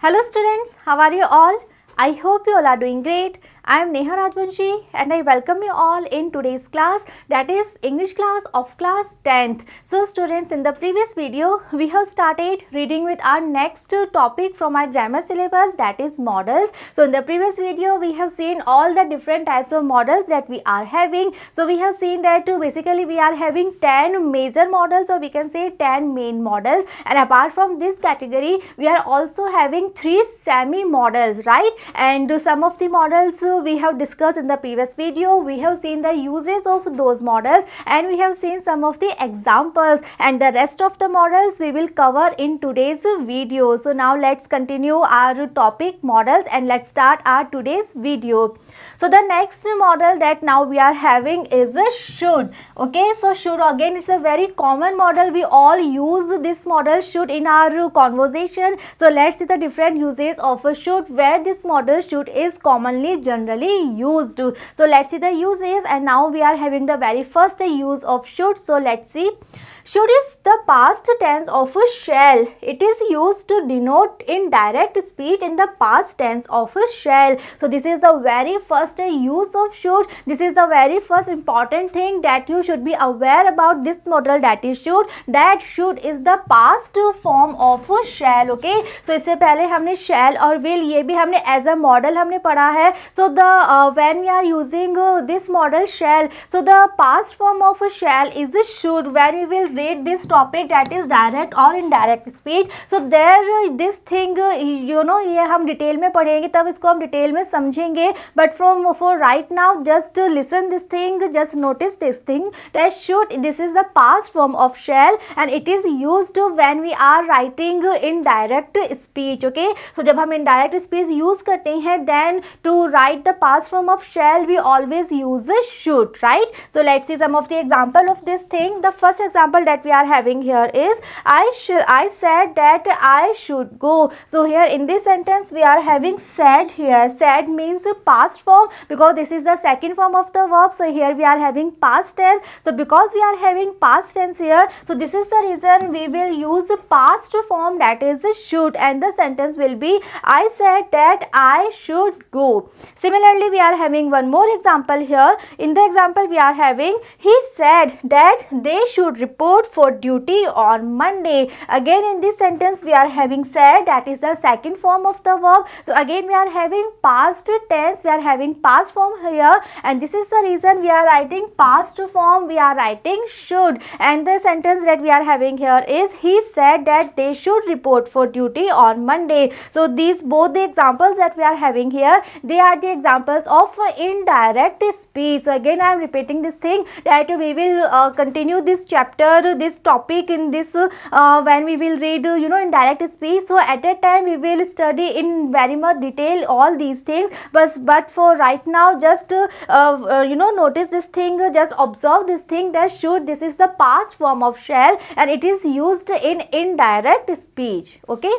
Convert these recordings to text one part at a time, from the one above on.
Hello students, how are you all? I hope you all are doing great. I am Neha Rajvanshi and I welcome you all in today's class, that is English class of class 10th. So students, in the previous video we have started reading with our next topic from our grammar syllabus, that is modals. So in the previous video we have seen all the different types of modals that we are having. So we have seen that basically we are having 10 major modals, or we can say 10 main modals, and apart from this category we are also having 3 semi modals, right? And some of the models we have discussed in the previous video. We have seen the uses of those models and we have seen some of the examples, and the rest of the models we will cover in today's video. So now let's continue our topic models and let's start our today's video. So the next model that now we are having is a should. Okay, so should, again it's a very common model. We all use this model should in our conversation. So let's see the different uses of a should, where this model should is commonly generally used. So let's see the uses, and now we are having the very first use of should. So let's see. Should is the past tense of a shall. It is used to denote indirect speech in the past tense of a shall. So this is the very first use of should. This is the very first important thing that you should be aware about this model, that is should. That should is the past form of a shall. Okay, so इससे पहले हमने shall और will ये भी हमने as a model हमने पढ़ा है. So the when we are using this model shall, so the past form of a shall is a should. When we will read this topic, that is direct or indirect speech, so there this thing ये हम detail में पढ़ेंगे, तब इसको हम detail में समझेंगे. But for right now, just listen this thing, just notice this thing, that should, this is the past form of shall and it is used when we are writing indirect speech. Okay, so जब हम indirect speech use करते हैं, then to write the past form of shall we always use a should, right? So let's see some of the example of this thing. The first example that we are having here is I said that I should go. So here in this sentence we are having said here. Said means past form because this is the second form of the verb. So here we are having past tense. So because we are having past tense here, so this is the reason we will use the past form, that is should, and the sentence will be I said that I should go. Similarly, we are having one more example here. In the example we are having, he said that they should report for duty on Monday. Again in this sentence we are having said, that is the second form of the verb. So again we are having past tense, we are having past form here, and this is the reason we are writing past form, we are writing should, and the sentence that we are having here is he said that they should report for duty on Monday. So these both the examples that we are having here, they are the examples of indirect speech. So again I am repeating this thing, that we will continue this chapter, this topic in this when we will read indirect speech. So at that time we will study in very much detail all these things, but for right now just notice this thing, just observe this thing, that should, this is the past form of shall and it is used in indirect speech. Okay,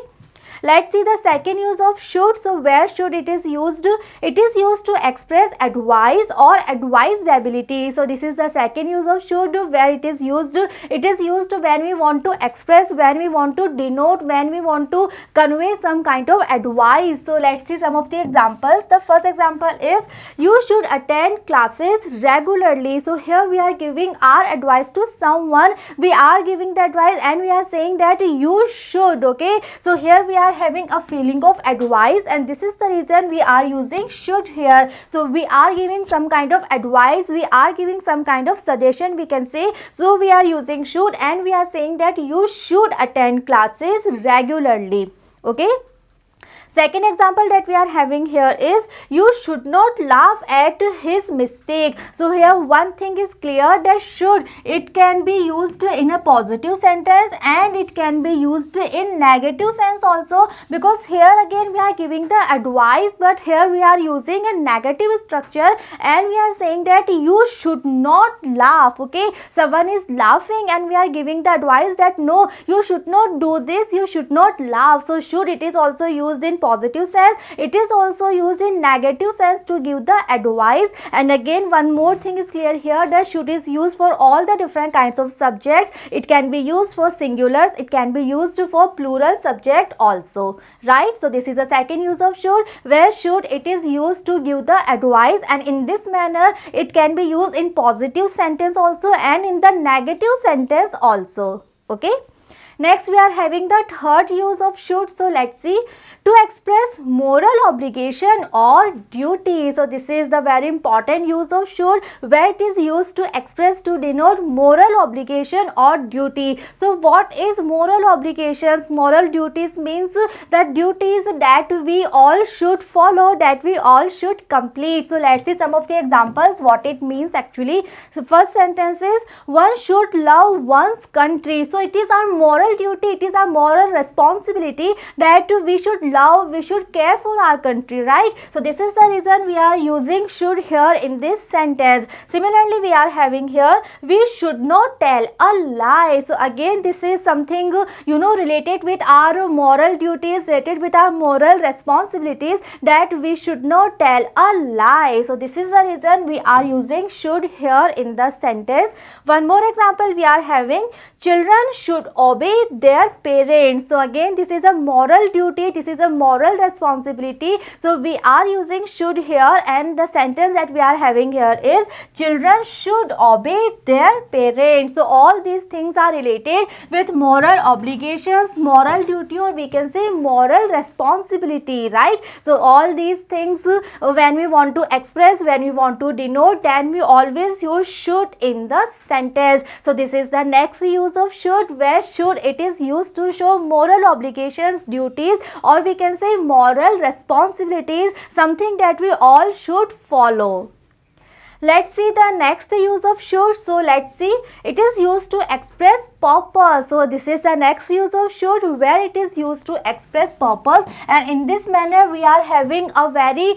let's see the second use of should. So where should it is used? It is used to express advice or advisability. So this is the second use of should, where it is used. It is used when we want to express, when we want to denote, when we want to convey some kind of advice. So let's see some of the examples. The first example is you should attend classes regularly. So here we are giving our advice to someone. We are giving the advice and we are saying that you should. Okay, so here we are having a feeling of advice, and this is the reason we are using should here. So we are giving some kind of advice, we are giving some kind of suggestion, we can say. So we are using should and we are saying that you should attend classes regularly. Okay, second example that we are having here is you should not laugh at his mistake. So here one thing is clear, that should, it can be used in a positive sentence and it can be used in negative sense also, because here again we are giving the advice, but here we are using a negative structure and we are saying that you should not laugh. Okay, someone is laughing and we are giving the advice that no, you should not do this, you should not laugh. So should, it is also used in positive sense, it is also used in negative sense to give the advice. And again one more thing is clear here, that should is used for all the different kinds of subjects. It can be used for singulars, it can be used for plural subject also, right? So this is the second use of should, where should it is used to give the advice, and in this manner it can be used in positive sentence also and in the negative sentence also. Okay, next we are having the third use of should. So let's see, to express moral obligation or duty. So this is the very important use of should, where it is used to express, to denote moral obligation or duty. So what is moral obligations? Moral duties means the duties that we all should follow, that we all should complete. So let's see some of the examples what it means actually. The first sentence is, one should love one's country. So it is our moral duty, it is our moral responsibility that we should love, we should care for our country, right? So this is the reason we are using should here in this sentence. Similarly we are having here, we should not tell a lie. So again this is something related with our moral duties, related with our moral responsibilities, that we should not tell a lie. So this is the reason we are using should here in the sentence. One more example we are having, children should obey their parents. So again this is a moral duty, this is a moral responsibility. So we are using should here, and the sentence that we are having here is, children should obey their parents. So all these things are related with moral obligations, moral duty, or we can say moral responsibility, right? So all these things when we want to express, when we want to denote, then we always use should in the sentence. So this is the next use of should, where should it is used to show moral obligations, duties, or we can say moral responsibilities, something that we all should follow. Let's see the next use of should. So let's see, it is used to express purpose. So this is the next use of should, where it is used to express purpose, and in this manner we are having a very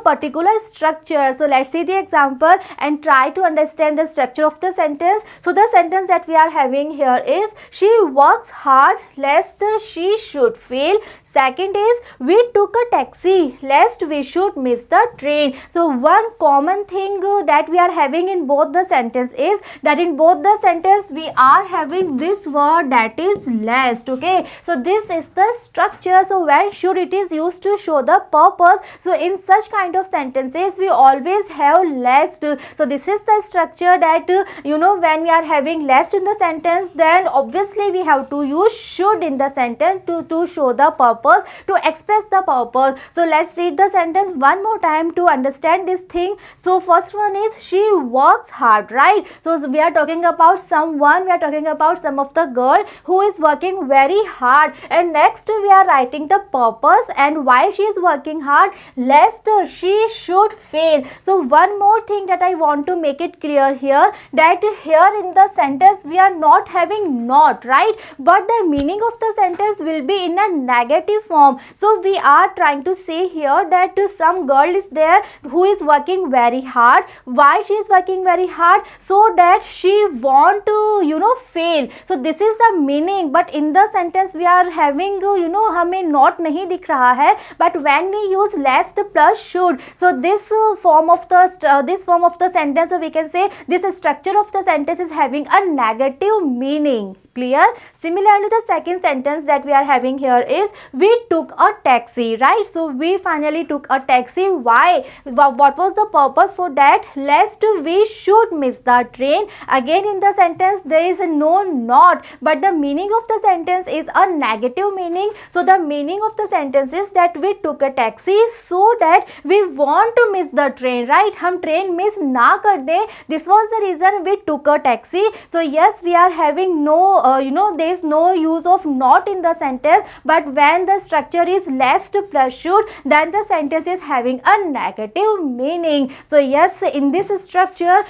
particular structure. So let's see the example and try to understand the structure of the sentence. So the sentence that we are having here is, she works hard lest she should fail. Second is, we took a taxi lest we should miss the train. So one common thing that we are having in both the sentence is that in both the sentence we are having this word, that is lest. Okay, so this is the structure. So when should it is used to show the purpose, so in such kind of sentences we always have lest. So this is the structure, that when we are having lest in the sentence, then obviously we have to use should in the sentence to show the purpose, to express the purpose. So let's read the sentence one more time to understand this thing. So first one is, she works hard, right? So we are talking about someone, we are talking about some of the girl who is working very hard, and next we are writing the purpose and why she is working hard, lest she should fail. So one more thing that I want to make it clear here, that here in the sentence we are not having not, right? But the meaning of the sentence will be in a negative form. So we are trying to say here that some girl is there who is working very hard. Why she is working very hard? So that she want to fail. So this is the meaning, but in the sentence we are having हमें not नहीं दिख रहा है, but when we use lest plus should, so this form of the sentence, so we can say this structure of the sentence is having a negative meaning. Clear? Similarly, the second sentence that we are having here is, we took a taxi, right? So we finally took a taxi. Why? What was the purpose for that? Lest we should miss the train. Again in the sentence there is no not, but the meaning of the sentence is a negative meaning. So the meaning of the sentence is that we took a taxi so that we want to miss the train, right? हम train miss ना कर दें. This was the reason we took a taxi. So yes, we are having no there is no use of not in the sentence, but when the structure is lest plus should, then the sentence is having a negative meaning. So yes, in this structure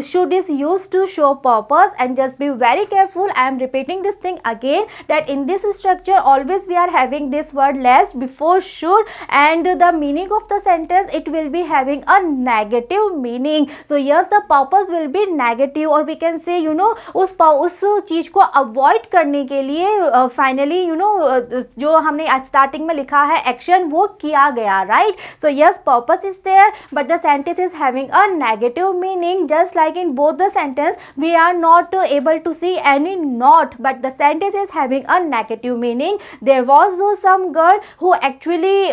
should is used to show purpose. And just be very careful, I am repeating this thing again, that in this structure always we are having this word lest before should, and the meaning of the sentence, it will be having a negative meaning. So yes, the purpose will be negative, or we can say उस चीज को avoid करने के लिए finally जो हमने starting में लिखा है एक्शन वो किया गया, right. So yes, purpose is there but the sentence is having a negative meaning. Just like in both the sentence we are not able to see any not, but the sentence is having a negative meaning. There was some girl who actually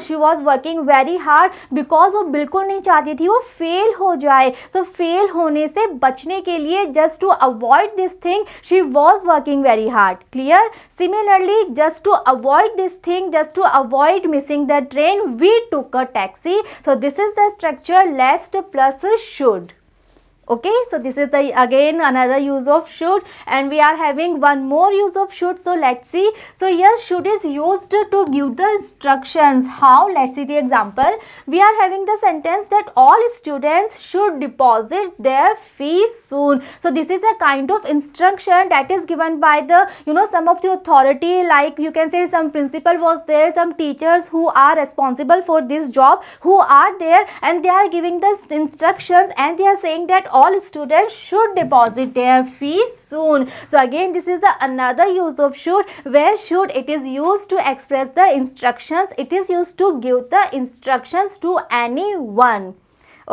she was working very hard because वो बिल्कुल नहीं चाहती थी वो fail हो जाए. So fail होने से बचने के लिए, just to avoid this thing, she was working very hard. Clear? Similarly, just to avoid this thing, just to avoid missing the train, we took a taxi. So this is the structure lest plus should. Okay, so this is the again another use of should, and we are having one more use of should. So let's see. So yes, should is used to give the instructions. How? Let's see the example. We are having the sentence that all students should deposit their fees soon. So this is a kind of instruction that is given by the some of the authority, like you can say some principal was there, some teachers who are responsible for this job who are there, and they are giving the instructions, and they are saying that all students should deposit their fees soon. So again, this is another use of should, where should it is used to express the instructions, it is used to give the instructions to anyone.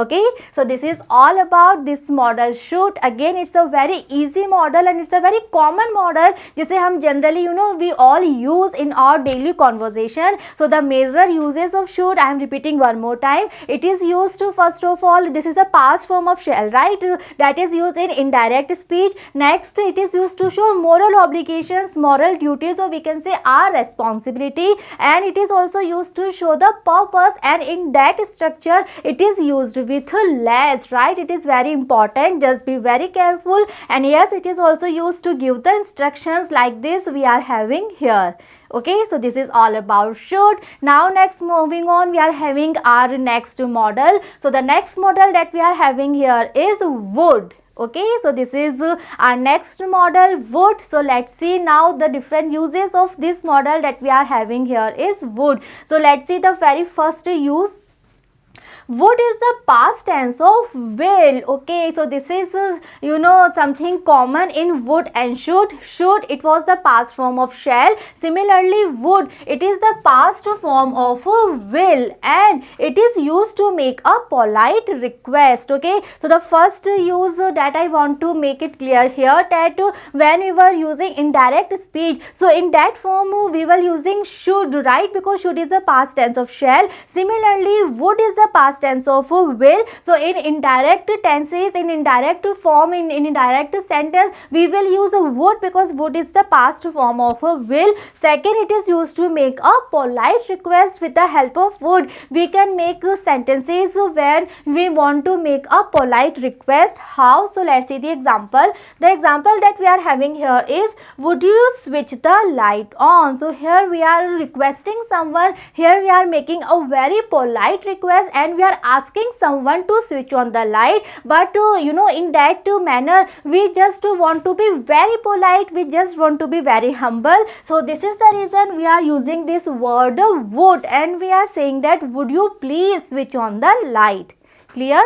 Okay, so this is all about this model should. Again, it's a very easy model and it's a very common model जिसे हम generally we all use in our daily conversation. So the major uses of should, I am repeating one more time. It is used to, first of all, this is a past form of shall, right? That is used in indirect speech. Next, it is used to show moral obligations, moral duties, or we can say our responsibility, and it is also used to show the purpose, and in that structure it is used with less, right? It is very important, just be very careful. And yes, it is also used to give the instructions like this we are having here. Okay, so this is all about should. Now next, moving on, we are having our next model. So the next model that we are having here is would. Okay, so this is our next model, would. So let's see now the different uses of this model that we are having here is would. So let's see the very first use. Would is the past tense of will. Okay, so this is something common in would and should. Should, it was the past form of shall. Similarly, would, it is the past form of will, and it is used to make a polite request. Okay, so the first use that I want to make it clear here, that when we were using indirect speech, so in that form we were using should, right? Because should is the past tense of shall. Similarly, would is the past tense of will. So in indirect tenses, in indirect form, in indirect sentence, we will use a would because would is the past form of a will. Second, it is used to make a polite request. With the help of would, we can make sentences when we want to make a polite request. How? So let's see the example. The example that we are having here is, would you switch the light on? So here we are requesting someone, here we are making a very polite request, and we are asking someone to switch on the light, but in that manner we just want to be very polite, we just want to be very humble. So this is the reason we are using this word would, and we are saying that would you please switch on the light. Clear?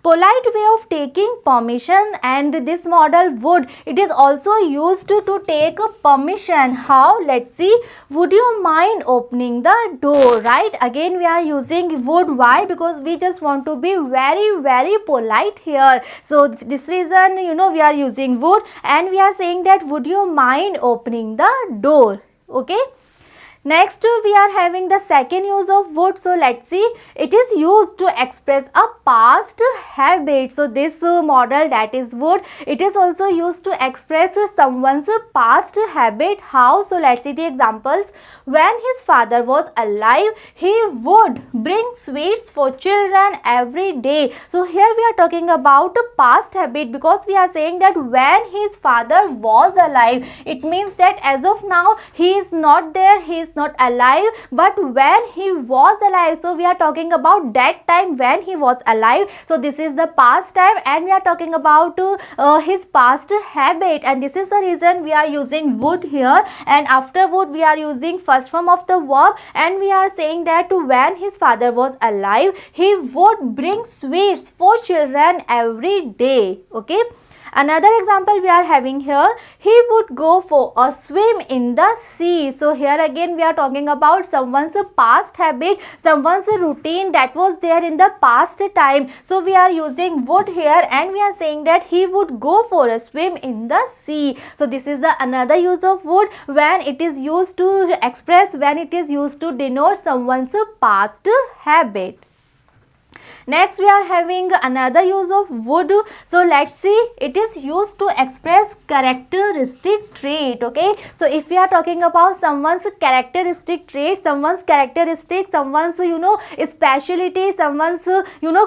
Polite way of taking permission, and this model would, it is also used to take permission. How? Let's see. Would you mind opening the door? Right? Again we are using would. Why? Because we just want to be very polite here. So this reason we are using would, and we are saying that would you mind opening the door? Okay. Next, we are having the second use of would. So let's see, it is used to express a past habit. So this model, that is would, it is also used to express someone's past habit. How? So let's see the examples. When his father was alive, he would bring sweets for children every day. So here we are talking about a past habit, because we are saying that when his father was alive, it means that as of now he is not there, he is not alive, but when he was alive. So we are talking about that time when he was alive. So this is the past time, and we are talking about his past habit, and this is the reason we are using would here. And after would we are using first form of the verb, and we are saying that when his father was alive, he would bring sweets for children every day. Okay. Another example we are having here, he would go for a swim in the sea. So here again we are talking about someone's past habit, someone's routine that was there in the past time. So we are using would here, and we are saying that he would go for a swim in the sea. So this is the another use of would when it is used to express, when it is used to denote someone's past habit. Next we are having another use of would. So let's see, it is used to express characteristic trait. Okay, so if we are talking about someone's characteristic trait, someone's characteristic, someone's speciality, someone's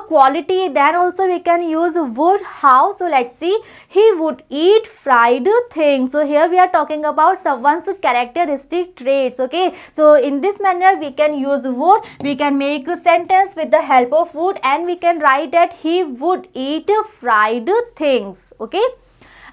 quality, then also we can use would. How? So let's see, he would eat fried things. So here we are talking about someone's characteristic traits. Okay, so in this manner we can use would. We can make a sentence with the help of would, and we can write that he would eat fried things. Okay.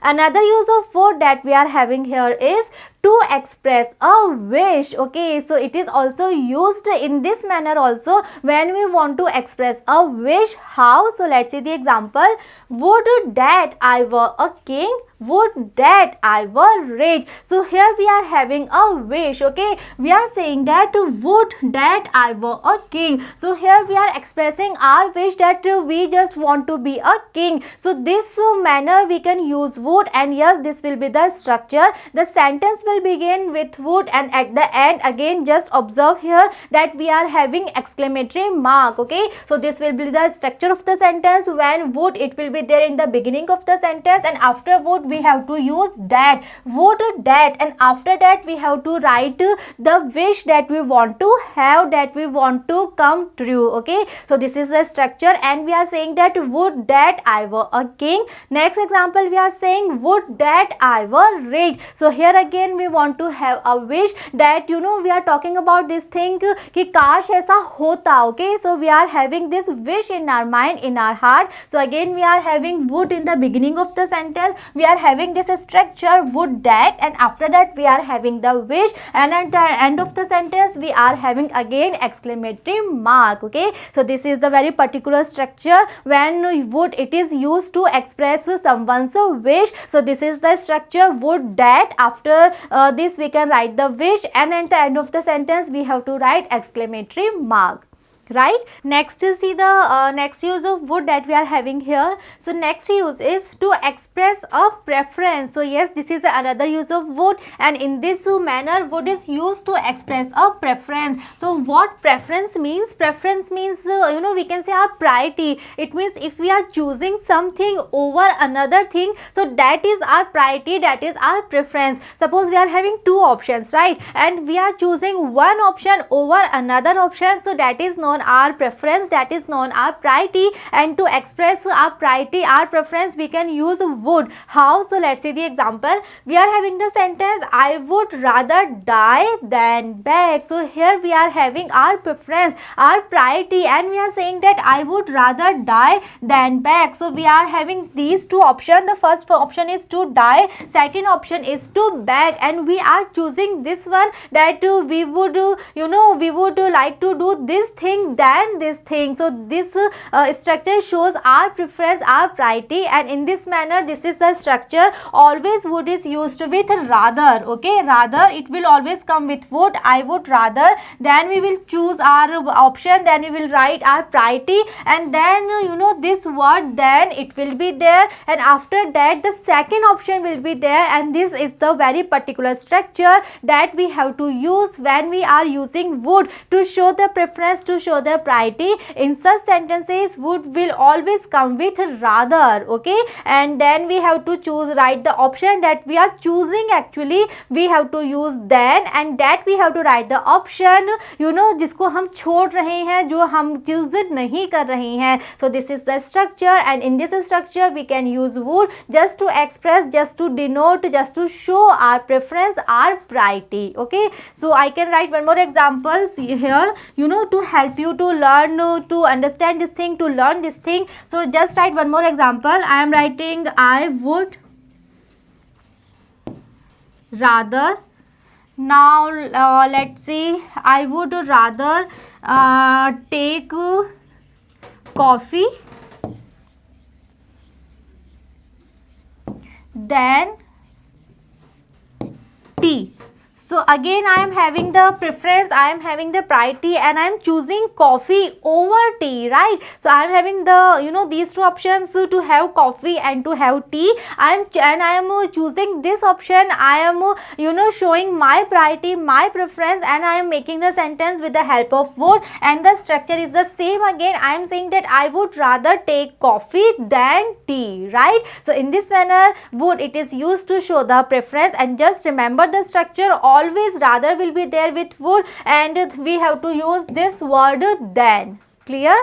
Another use of would that we are having here is to express a wish. Okay, so it is also used in this manner also when we want to express a wish. How? So let's see the example. Would that I were a king, would that I were rich. So here we are having a wish. Okay, we are saying that would that I were a king. So here we are expressing our wish that we just want to be a king. So this manner we can use would, and yes, this will be the structure. The sentence will begin with would, and at the end again just observe here that we are having exclamatory mark. Okay, so this will be the structure of the sentence. When would, it will be there in the beginning of the sentence, and after would we have to use that, would that, and after that we have to write the wish that we want to have, that we want to come true. Okay, so this is the structure, and we are saying that would that I were a king. Next example we are saying would that I were rich. So here again we want to have a wish that we are talking about this thing कि काश ऐसा होता. Okay, so we are having this wish in our mind, in our heart. So again we are having would in the beginning of the sentence. We are having this structure would that, and after that we are having the wish, and at the end of the sentence we are having again exclamatory mark. Okay, so this is the very particular structure when would it is used to express someone's wish. So this is the structure would that. After this we can write the wish, and at the end of the sentence we have to write exclamatory mark. Right. Next see the next use of would that we are having here. So next use is to express a preference. So yes, this is another use of would, and in this manner would is used to express a preference. So what preference means? Preference means we can say our priority. It means if we are choosing something over another thing, so that is our priority, that is our preference. Suppose we are having two options, right, and we are choosing one option over another option, so that is known our preference, that is known our priority. And to express our priority, our preference, we can use would. How? So let's see the example. We are having the sentence I would rather die than beg. So here we are having our preference, our priority, and we are saying that I would rather die than beg. So we are having these two options. The first option is to die, second option is to beg, and we are choosing this one, that we would we would like to do this thing than this thing. So this structure shows our preference, our priority, and in this manner this is the structure. Always would is used with rather. Okay, rather it will always come with would. I would rather, then we will choose our option, then we will write our priority, and then this word then it will be there, and after that the second option will be there, and this is the very particular structure that we have to use when we are using would to show the preference, to show show the priority. In such sentences, would will always come with rather, okay, and then we have to choose, write the option that we are choosing. Actually we have to use then, and that we have to write the option, you know, जिसको हम छोड़ रहे हैं, जो हम choose नहीं कर रहे हैं. So this is the structure, and in this structure we can use would just to express, just to denote, just to show our preference, our priority. Okay, so I can write one more examples here, you know, to help you to learn, to understand this thing, to learn this thing. So just write one more example. I am writing I would rather. Now let's see, I would rather take coffee than tea. So again I am having the preference, I am having the priority, and I am choosing coffee over tea, right? So I am having the, you know, these two options, to have coffee and to have tea. I am choosing this option. I am, you know, showing my priority, my preference, and I am making the sentence with the help of would, and the structure is the same. Again I am saying that I would rather take coffee than tea, right? So in this manner would, it is used to show the preference, and just remember the structure. Always rather will be there with would, and we have to use this word then. Clear?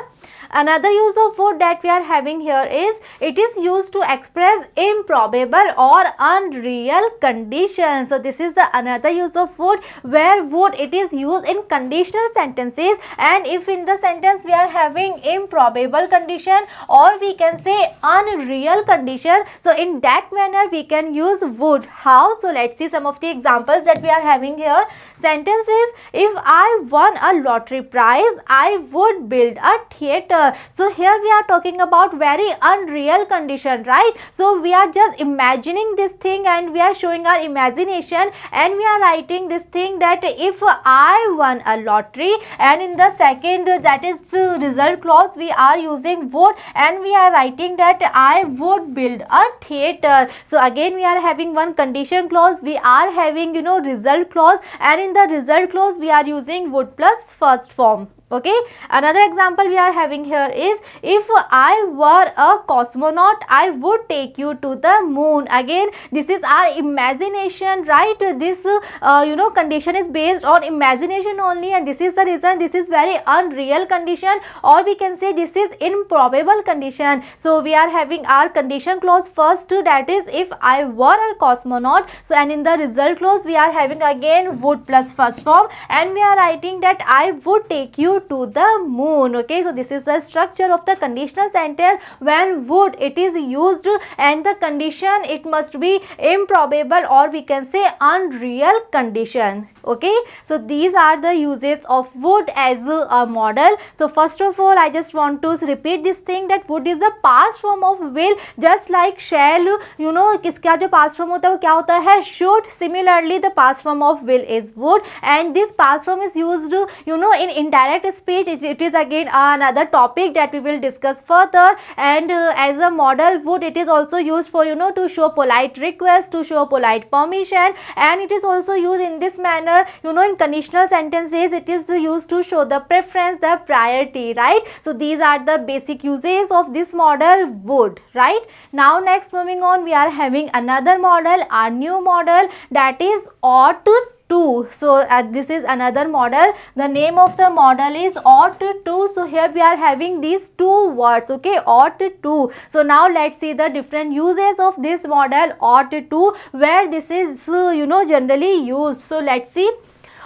Another use of would that we are having here is, it is used to express improbable or unreal conditions. So this is the another use of would, where would, it is used in conditional sentences, and if in the sentence we are having improbable condition, or we can say unreal condition, so in that manner we can use would. How? So let's see some of the examples that we are having here. Sentences: if I won a lottery prize, I would build a theater. So here we are talking about very unreal condition, right? So we are just imagining this thing, and we are showing our imagination, and we are writing this thing that if I won a lottery, and in the second, that is result clause, we are using would, and we are writing that I would build a theater. So again we are having one condition clause, we are having, you know, result clause, and in the result clause we are using would plus first form. Okay, another example we are having here is, if I were a cosmonaut, I would take you to the moon. Again this is our imagination, right? This you know, condition is based on imagination only, and this is the reason this is very unreal condition, or we can say this is improbable condition. So we are having our condition clause first, that is if I were a cosmonaut. So and in the result clause we are having again would plus first form, and we are writing that I would take you to the moon. Okay, so this is the structure of the conditional sentence, when would, it is used, and the condition, it must be improbable, or we can say unreal condition. Okay, so these are the uses of would as a model. So first of all I just want to repeat this thing, that would is the past form of will, just like shall, you know, इसका जो past form होता है वो क्या होता है, should. Similarly the past form of will is would, and this past form is used, you know, in indirect speech. It is again another topic that we will discuss further, and as a model would, it is also used for, you know, to show polite request, to show polite permission, and it is also used in this manner, you know, in conditional sentences. It is used to show the preference, the priority, right? So these are the basic uses of this model would, right? Now next, moving on, we are having another model, our new model, that is ought to. So this is another model. The name of the model is ought to. So here we are having these two words, okay, ought to. So now let's see the different uses of this model ought to, where this is you know, generally used. So let's see.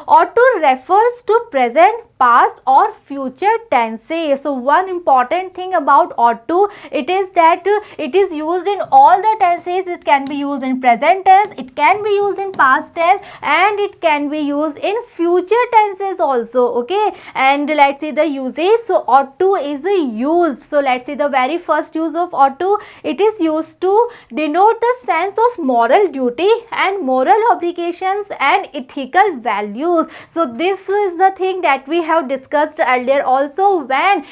Ought to refers to present, past or future tenses. So one important thing about ought to, it is that it is used in all the tenses. It can be used in present tense, it can be used in past tense, and it can be used in future tenses also. Okay, and let's see the uses. So ought to is used. So let's see the very first use of ought to. It is used to denote the sense of moral duty and moral obligations and ethical values. So this is the thing that we have discussed earlier also when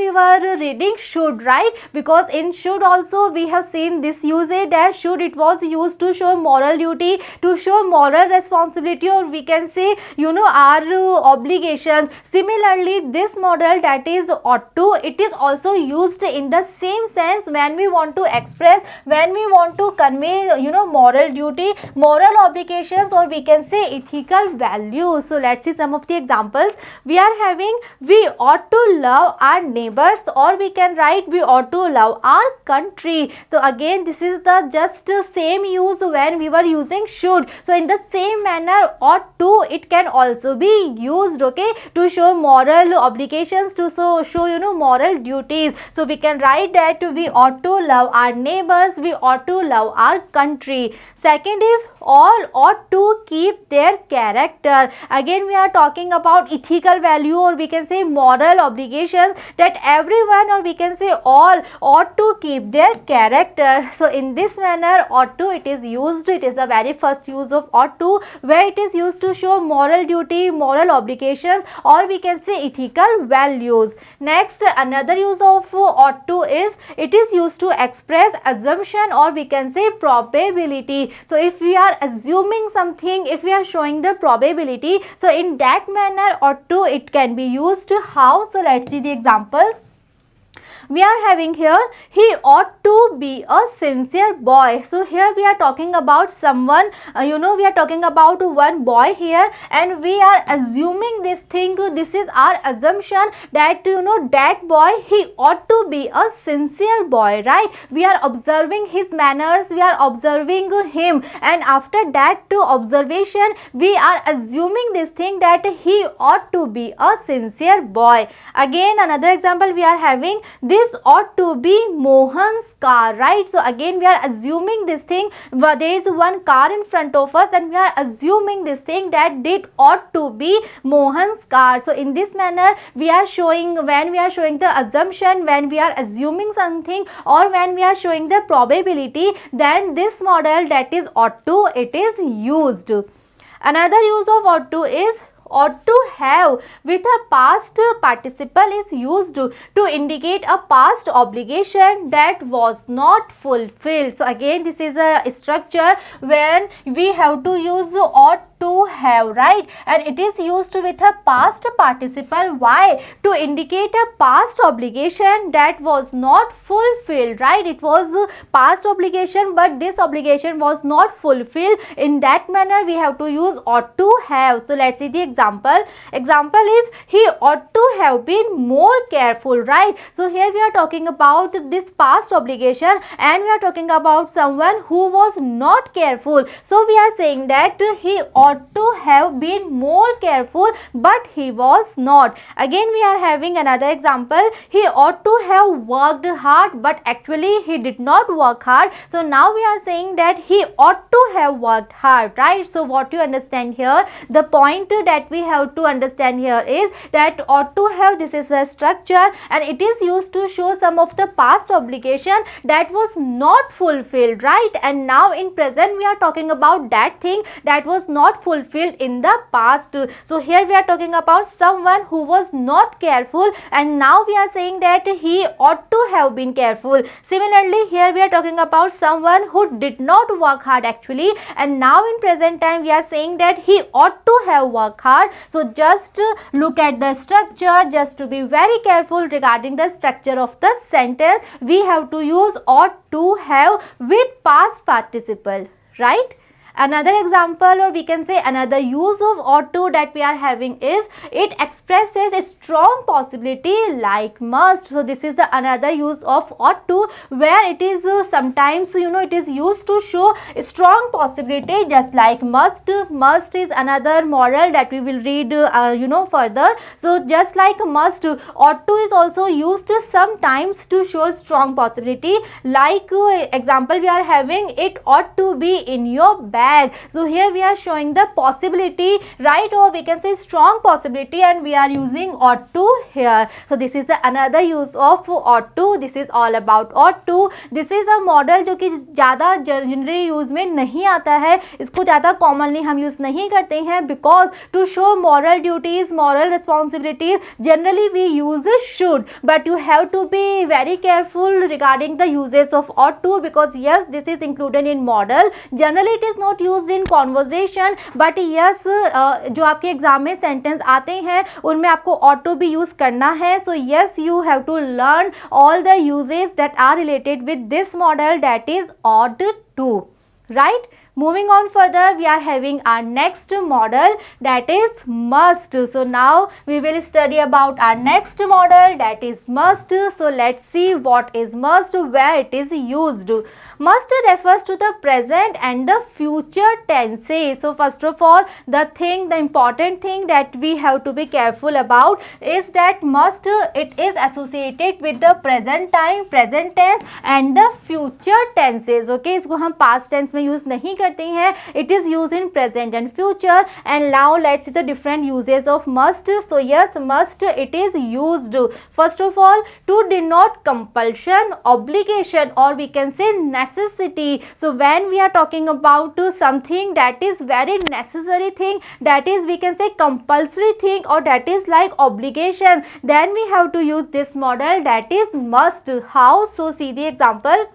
we were reading should, right? Because in should also we have seen this usage, that should, it was used to show moral duty, to show moral responsibility, or we can say our obligations. Similarly, this model, that is ought to, it is also used in the same sense when we want to express, when we want to convey moral duty, moral obligations, or we can say ethical values. So let's see some of the examples. We are having, we ought to love our neighbors, or we can write we ought to love our country. So again, this is the just same use when we were using should. So in the same manner, ought to, it can also be used, okay, to show moral obligations, to show moral duties. So we can write that we ought to love our neighbors, we ought to love our country. Second is, all ought to keep their character. Again, we are talking about ethical value, or we can say moral obligations, that everyone, or we can say all, ought to keep their character. So in this manner, ought to, it is used, it is the very first use of ought to, where it is used to show moral duty, moral obligations, or we can say ethical values. Next, another use of ought to is, it is used to express assumption, or we can say probability. So if we are assuming something, if we are showing the probability, so in that manner ought to, it can be used. How? So let's see the examples. We are having here, he ought to be a sincere boy. So here we are talking about someone, we are talking about one boy here, and we are assuming this thing, this is our assumption, that that boy, he ought to be a sincere boy, right? We are observing his manners, we are observing him, and after that observation, we are assuming this thing, that he ought to be a sincere boy. Again, another example we are having, this ought to be Mohan's car, right? So again, we are assuming this thing, there is one car in front of us, and we are assuming this thing, that it ought to be Mohan's car. So in this manner, we are showing, when we are showing the assumption, when we are assuming something, or when we are showing the probability, then this model, that is ought to, it is used. Another use of ought to is, ought to have with a past participle is used to indicate a past obligation that was not fulfilled. So again, this is a structure when we have to use ought to have, right? And it is used with a past participle. Why? To indicate a past obligation that was not fulfilled, right? It was a past obligation, but this obligation was not fulfilled. In that manner, we have to use ought to have. So let's see the example. Example is, he ought to have been more careful, right? So here we are talking about this past obligation, and we are talking about someone who was not careful. So we are saying that he ought to have been more careful, but he was not. Again, we are having another example. He ought to have worked hard, but actually he did not work hard. So now we are saying that he ought to have worked hard, right? So what you understand here, the point that we have to understand here is that ought to have, this is the structure, and it is used to show some of the past obligation that was not fulfilled, right? And now in present, we are talking about that thing that was not fulfilled in the past. So here we are talking about someone who was not careful, and now we are saying that he ought to have been careful. Similarly, here we are talking about someone who did not work hard actually, and now in present time we are saying that he ought to have worked hard. So just look at the structure, just to be very careful regarding the structure of the sentence, we have to use ought to have with past participle, right? Another example, or we can say another use of ought to that we are having is, it expresses a strong possibility like must. So this is the another use of ought to, where it is sometimes it is used to show a strong possibility, just like must. Must is another model that we will read further. So just like must, ought to is also used sometimes to show strong possibility. Like example we are having, it ought to be in your bag. bag. So here we are showing the possibility, right, or we can say strong possibility, and we are using ought to here. So this is the another use of ought to. This is all about ought to. This is a model जो कि ज़्यादा generally use में नहीं आता है, इसको ज़्यादा commonly हम यूज़ नहीं करते हैं, because to show moral duties, moral responsibilities, generally we use should, but you have to be very careful regarding the uses of ought to, because yes, this is included in model. Generally it is not used in conversation, but yes, जो आपके exam में sentence आते हैं उनमें आपको ought to भी use करना है. So yes, you have to learn all the uses that are related with this model, that is ought to, right? Moving on further, we are having our next model, that is must. So now we will study about our next model, that is must. So let's see what is must, where it is used. Must refers to the present and the future tenses. So first of all, the important thing that we have to be careful about is that must, it is associated with the present time, present tense and the future tenses. Okay, इसको हम past tense में use नहीं करते हैं, it is used in present and future. And now let's see the different uses of must. So yes, must, it is used first of all to denote compulsion, obligation, or we can say necessity. So when we are talking about something that is very necessary thing, that is we can say compulsory thing, or that is like obligation, then we have to use this model, that is must. How? So see the example.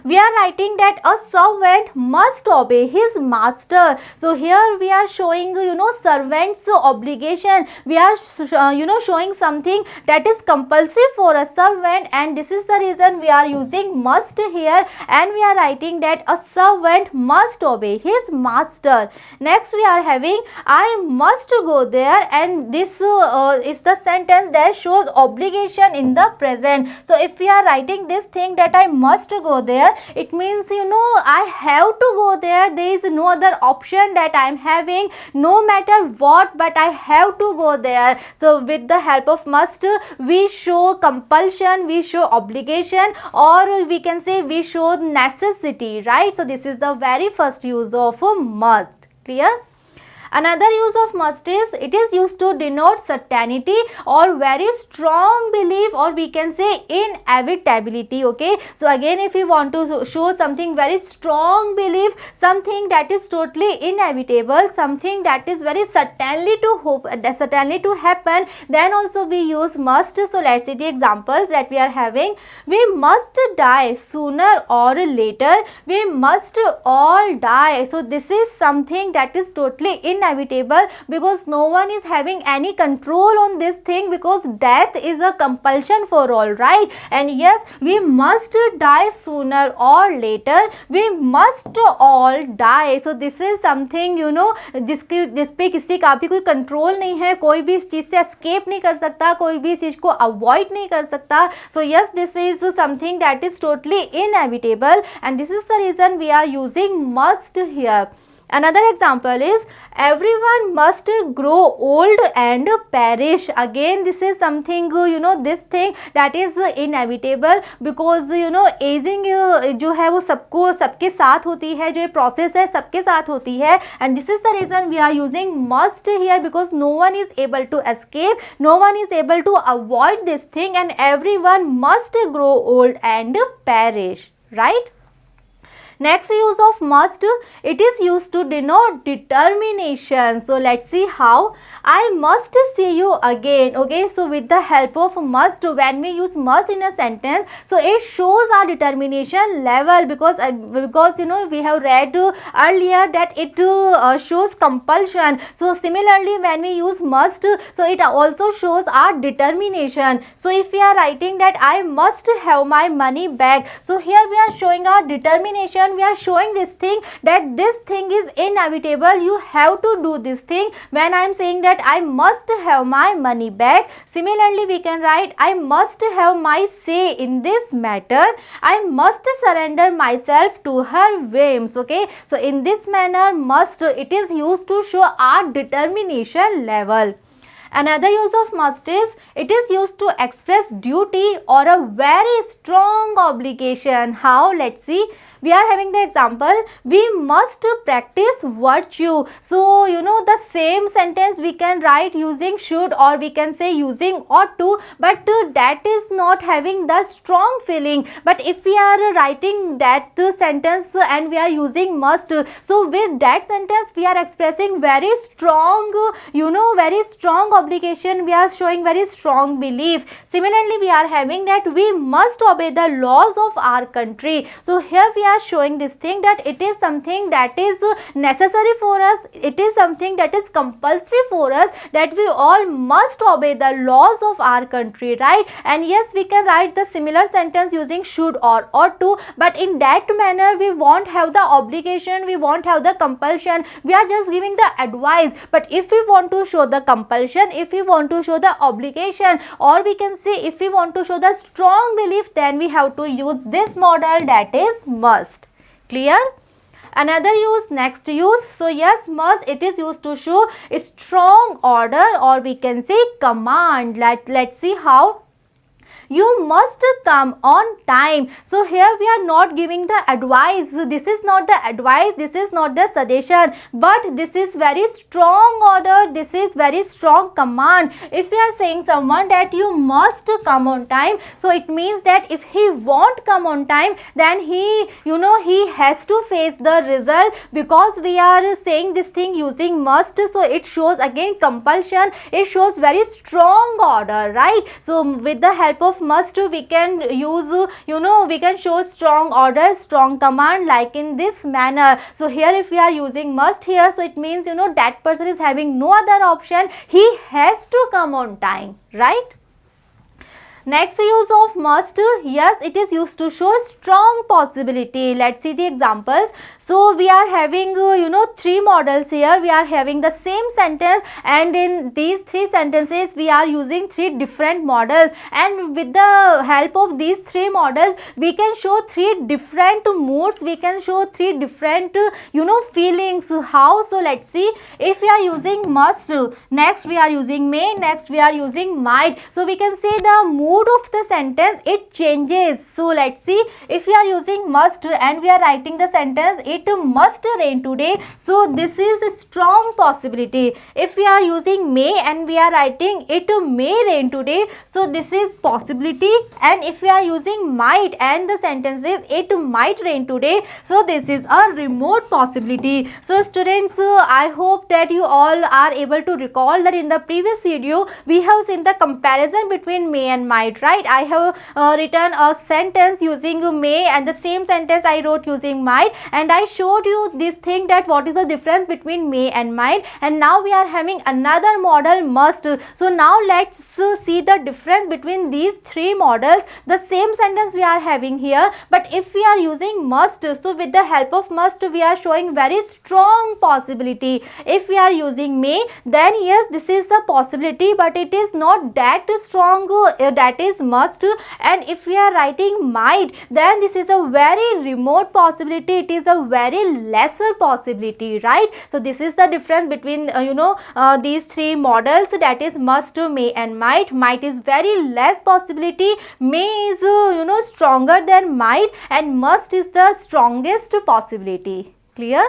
We are writing that a servant must obey his master. So here we are showing, servant's obligation. We are showing something that is compulsory for a servant, and this is the reason we are using must here, and we are writing that a servant must obey his master. Next we are having I must go there, and this is the sentence that shows obligation in the present. So if we are writing this thing that I must go there, it means I have to go there. There is no other option that I am having, no matter what, but I have to go there. So with the help of must, we show compulsion, we show obligation, or we can say we show necessity, right? So this is the very first use of must. Clear? Another use of must is, it is used to denote certainty or very strong belief, or we can say inevitability. Okay, so again, if we want to show something very strong belief, something that is totally inevitable, something that is very certainly to happen, then also we use must. So let's see the examples that we are having. We must die sooner or later. We must all die. So this is something that is totally inevitable, because no one is having any control on this thing, because death is a compulsion for all, right? And yes, we must die sooner or later. We must all die. So this is something जिस पे किसी का भी कोई control नहीं है, कोई भी इस चीज से एस्केप नहीं कर सकता, कोई भी इस चीज को अवॉइड नहीं कर सकता. So yes, this is something that is totally inevitable, and this is the reason we are using must here. Another example is everyone must grow old and perish. Again, this is something this thing that is inevitable, because aging जो है वो सबके साथ होती है, जो ये process है सबके साथ होती है, and this is the reason we are using must here, because no one is able to escape, no one is able to avoid this thing, and everyone must grow old and perish, right? Next use of must, it is used to denote determination. So let's see how. I must see you again. Okay, so with the help of must, when we use must in a sentence, so it shows our determination level, because we have read earlier that it shows compulsion. So similarly, when we use must, so it also shows our determination. So if we are writing that I must have my money back, so here we are showing our determination. We are showing this thing that this thing is inevitable, you have to do this thing. When I am saying that I must have my money back, similarly we can write I must have my say in this matter, I must surrender myself to her whims. Okay, so in this manner must, it is used to show our determination level. Another use of must is it is used to express duty or a very strong obligation. How? Let's see. We are having the example, we must practice virtue. So the same sentence we can write using should, or we can say using ought to, but that is not having the strong feeling. But if we are writing that sentence and we are using must, so with that sentence we are expressing very strong, very strong obligation, we are showing very strong belief. Similarly, we are having that we must obey the laws of our country. So here we are showing this thing that it is something that is necessary for us, it is something that is compulsory for us, that we all must obey the laws of our country, right? And yes, we can write the similar sentence using should or ought to, but in that manner we won't have the obligation, we won't have the compulsion, we are just giving the advice. But if we want to show the compulsion, if we want to show the obligation, or we can say if we want to show the strong belief, then we have to use this model, that is must. Clear? Another use, next use. So yes, must, it is used to show a strong order, or we can say command. Let's see how. You must come on time. So here we are not giving the advice, this is not the advice, this is not the suggestion, but this is very strong order, this is very strong command. If we are saying someone that you must come on time, so it means that if he won't come on time, then he he has to face the result, because we are saying this thing using must, so it shows again compulsion, it shows very strong order, right? So with the help of must we can use, we can show strong order, strong command, like in this manner. So here if we are using must here, so it means that person is having no other option, he has to come on time, right? Next use of must, yes, it is used to show strong possibility. Let's see the examples. So we are having three models here. We are having the same sentence, and in these three sentences we are using three different models, and with the help of these three models we can show three different moods, we can show three different feelings. How? So let's see. If we are using must, next we are using may, next we are using might, so we can say the mood of the sentence, it changes. So let's see, if we are using must and we are writing the sentence, it must rain today, so this is a strong possibility. If we are using may and we are writing it may rain today, so this is possibility. And if we are using might and the sentence is it might rain today, so this is a remote possibility. So students, I hope that you all are able to recall that in the previous video we have seen the comparison between may and might, right? I have written a sentence using may, and the same sentence I wrote using might, and I showed you this thing that what is the difference between may and might. And now we are having another model, must. So now let's see the difference between these three models. The same sentence we are having here, but if we are using must, so with the help of must we are showing very strong possibility. If we are using may, then yes, this is a possibility, but it is not that strong, that is must. And if we are writing might, then this is a very remote possibility, it is a very lesser possibility, right? So this is the difference between these three models, that is must, may and might. Might is very less possibility, may is stronger than might, and must is the strongest possibility. Clear?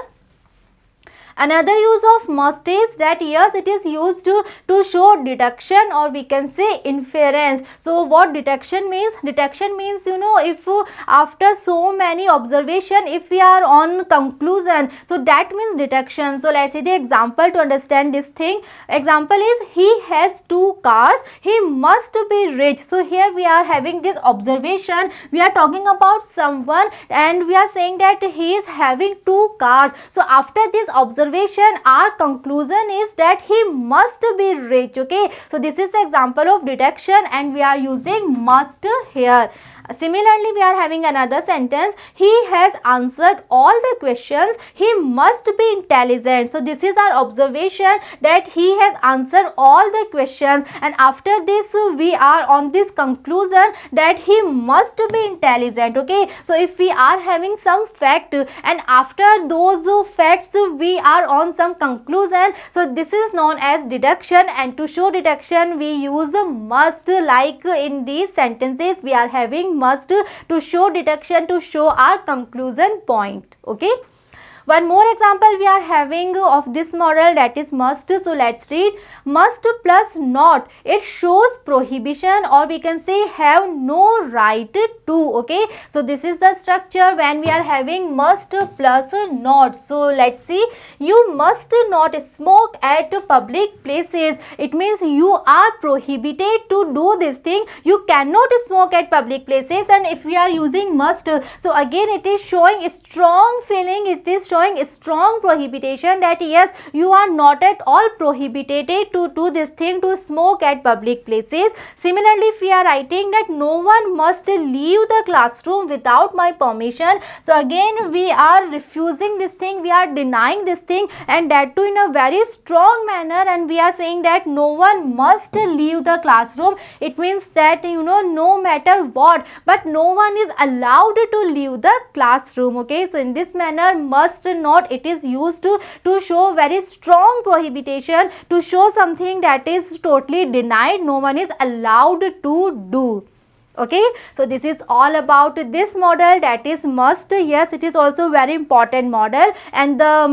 Another use of must is that yes, it is used to show deduction, or we can say inference. So what deduction means? Deduction means if after so many observation, if we are on conclusion, so that means deduction. So let's see the example to understand this thing. Example is he has 2 cars, he must be rich. So here we are having this observation, we are talking about someone and we are saying that he is having 2 cars. So after this observation, our conclusion is that he must be rich. Okay, so this is the example of deduction and we are using must here. Similarly, we are having another sentence, he has answered all the questions, he must be intelligent. So this is our observation that he has answered all the questions, and after this we are on this conclusion that he must be intelligent. Okay, so if we are having some fact and after those facts we are on some conclusion, so this is known as deduction, and to show deduction we use must. Like in these sentences we are having must to show deduction, to show our conclusion point. Okay, one more example we are having of this model, that is must. So let's read. Must plus not, it shows prohibition, or we can say have no right to. Okay, so this is the structure when we are having must plus not. So let's see. You must not smoke at public places. It means you are prohibited to do this thing. You cannot smoke at public places, and if we are using must, so again it is showing strong feeling, it is showing a strong prohibition that yes, you are not at all prohibited to do this thing, to smoke at public places. Similarly, if we are writing that no one must leave the classroom without my permission, so again we are refusing this thing, we are denying this thing, and that too in a very strong manner, and we are saying that no one must leave the classroom. It means that no matter what, but no one is allowed to leave the classroom. Okay, so in this manner must not, it is used to show very strong prohibition, to show something that is totally denied, no one is allowed to do. Okay, so this is all about this model, that is must. Yes, it is also very important model, and the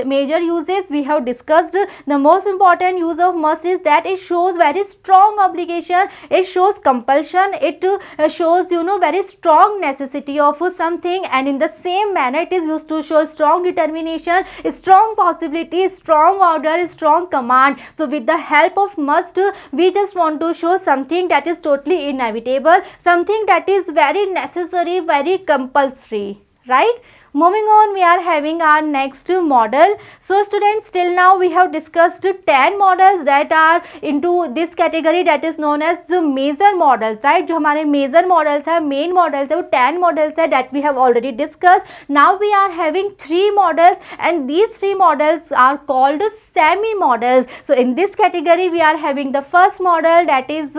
major uses we have discussed. The most important use of must is that it shows very strong obligation, it shows compulsion, it shows very strong necessity of something, and in the same manner it is used to show strong determination, strong possibility, strong order, strong command. So with the help of must we just want to show something that is totally inevitable, something that is very necessary, very compulsory, right? Moving on, we are having our next model. So students, till now we have discussed 10 models that are into this category, that is known as the major models, right? जो हमारे major models है, main models है, वो 10 models है that we have already discussed. Now we are having 3 models, and these 3 models are called semi models. So in this category we are having the first model, that is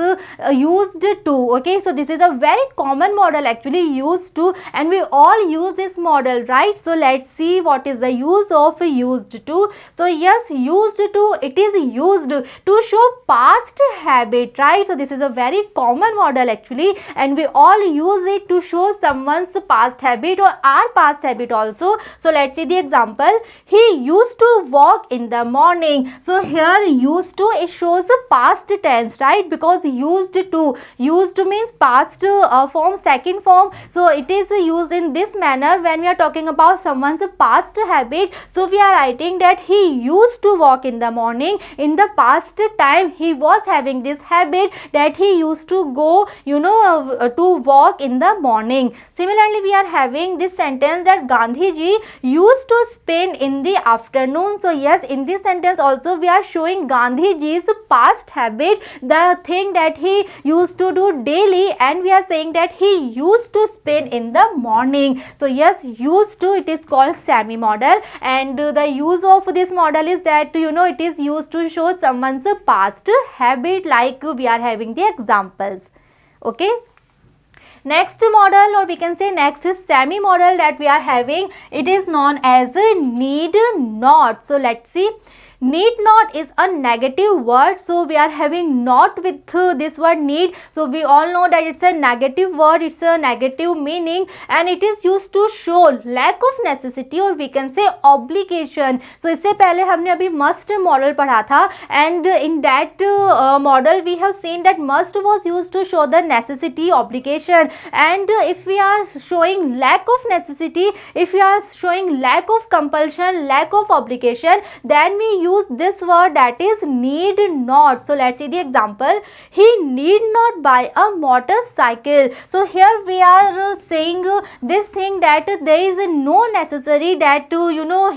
used to. Okay, so this is a very common model actually, used to, and we all use this model, right? So let's see what is the use of used to. So yes, used to, it is used to show past habit, right? So this is a very common model actually, and we all use it to show someone's past habit or our past habit also. So let's see the example. He used to walk in the morning. So here used to, it shows the past tense, right? Because used to means past form, second form. So it is used in this manner when we are talking about someone's past habit. So we are writing that he used to walk in the morning. In the past time he was having this habit that he used to go to walk in the morning. Similarly, we are having this sentence that Gandhiji used to spend in the afternoon. So yes, in this sentence also we are showing Gandhiji's past habit, the thing that he used to do daily, and we are saying that he used to spend in the morning. So yes, used to, it is called semi model, and the use of this model is that it is used to show someone's past habit, like we are having the examples. Okay, next model, or we can say next is semi model that we are having, it is known as need not. So let's see. Need not is a negative word, so we are having not with this word need. So we all know that it's a negative word, it's a negative meaning, and it is used to show lack of necessity, or we can say obligation. So इससे पहले हमने अभी must model पढ़ा था, and in that model we have seen that must was used to show the necessity, obligation, and if we are showing lack of necessity, if we are showing lack of compulsion, lack of obligation, then we use this word, that is need not. So let's see the example. He need not buy a motorcycle. So here we are saying this thing that there is no necessary that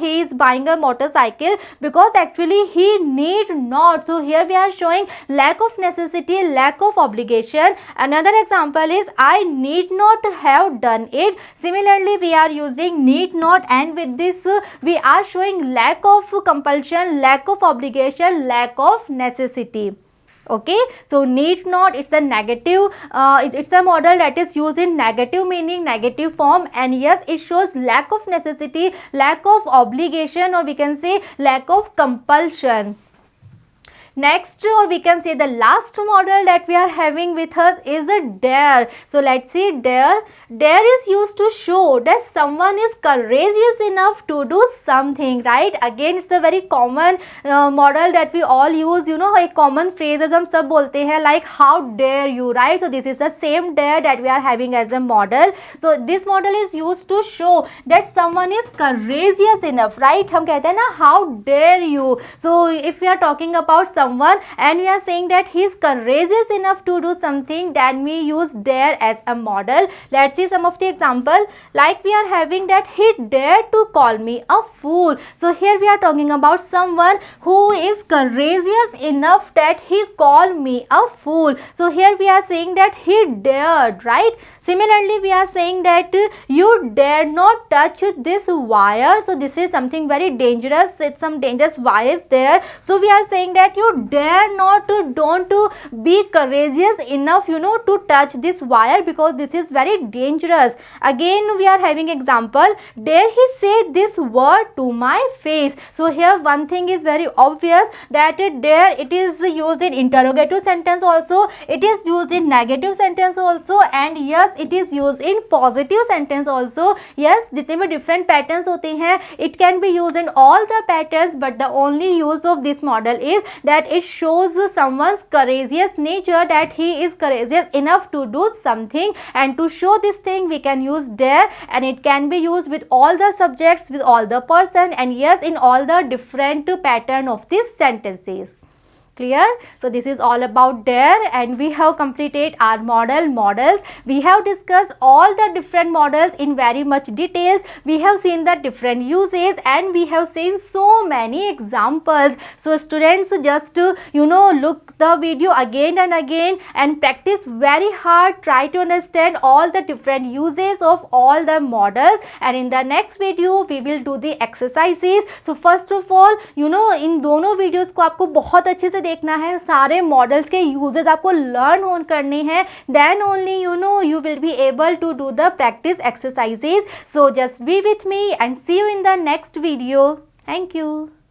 he is buying a motorcycle, because actually he need not. So here we are showing lack of necessity, lack of obligation. Another example is I need not have done it. Similarly, we are using need not, and with this we are showing lack of compulsion, lack of obligation, lack of necessity. Okay, so need not, it's a negative, it's a model that is used in negative meaning, negative form, and yes, it shows lack of necessity, lack of obligation, or we can say lack of compulsion. Next, or we can say the last model that we are having with us is a dare. So let's see, dare. Dare is used to show that someone is courageous enough to do something, right? Again, it's a very common model that we all use. A common phrase हम सब बोलते हैं like how dare you, right? So this is the same dare that we are having as a model. So this model is used to show that someone is courageous enough, right? हम कहते हैं ना how dare you. So if we are talking about someone and we are saying that he is courageous enough to do something, then we use dare as a model. Let's see some of the example. Like we are having that he dared to call me a fool. So here we are talking about someone who is courageous enough that he called me a fool. So here we are saying that he dared, right? Similarly, we are saying that you dare not touch this wire. So this is something very dangerous. It's some dangerous wire is there. So we are saying that you dare not, don't be courageous enough to touch this wire, because this is very dangerous. Again we are having example, dare he say this word to my face. So here one thing is very obvious, that dare, it is used in interrogative sentence also, it is used in negative sentence also, and yes, it is used in positive sentence also. Yes, जितने भी different patterns होते हैं, it can be used in all the patterns, but the only use of this model is that it shows someone's courageous nature, that he is courageous enough to do something, and to show this thing we can use dare, and it can be used with all the subjects, with all the person, and yes, in all the different pattern of these sentences. Clear? So this is all about dare, and we have completed our models. We have discussed all the different models in very much details. We have seen the different uses, and we have seen so many examples. So students, just look the video again and again and practice very hard. Try to understand all the different uses of all the models, and in the next video we will do the exercises. So first of all, इन दोनों videos को आपको बहुत अच्छे से देखना है, सारे models के यूजेस आपको लर्न ऑन करने हैं, then only you will be able to do the practice exercises. So just be with me and see you in the next video. Thank you.